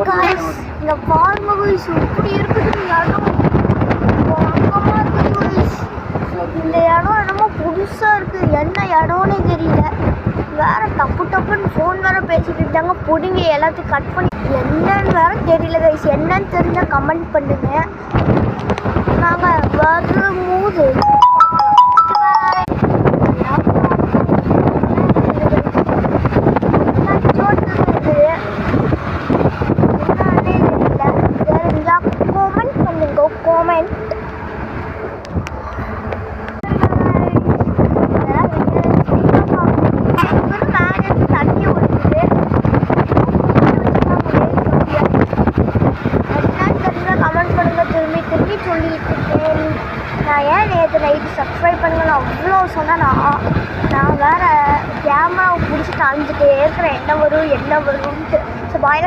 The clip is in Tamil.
காய்ஸ் இந்த பாருங்க guys இப்படி இருக்குது இடம் பயங்கரமா இருக்குது guys. இந்த இடம் என்னமோ புதுசா இருக்கு, என்ன இடம்னே தெரியல. வேற டப்புன்னு ஃபோன் வேற பேசிட்டு இருக்காங்க, பிடிங்க எல்லாத்தையும் கட் பண்ணி. என்னன்னு வேற தெரியல கைஸ், என்னன்னு தெரிஞ்சா கமெண்ட் பண்ணுங்க. நாங்கள் வரும்போது கோமெண்ட் பண்ணுங்க, கோமெண்ட். தண்ணி ஓடுது, கமெண்ட் பண்ணுங்க. திரும்பி சொல்லிட்டு இருக்கேன். நான் ஏன் நேற்று நைட்டு சப்ஸ்கிரைப் பண்ணுங்கன்னு அவ்வளோ சொன்னேன். நான் வேறு கேமராவை பிடிச்சிட்டு அழிஞ்சிட்டே இருக்கிறேன், என்ன வரும்ன்ட்டு. So bye.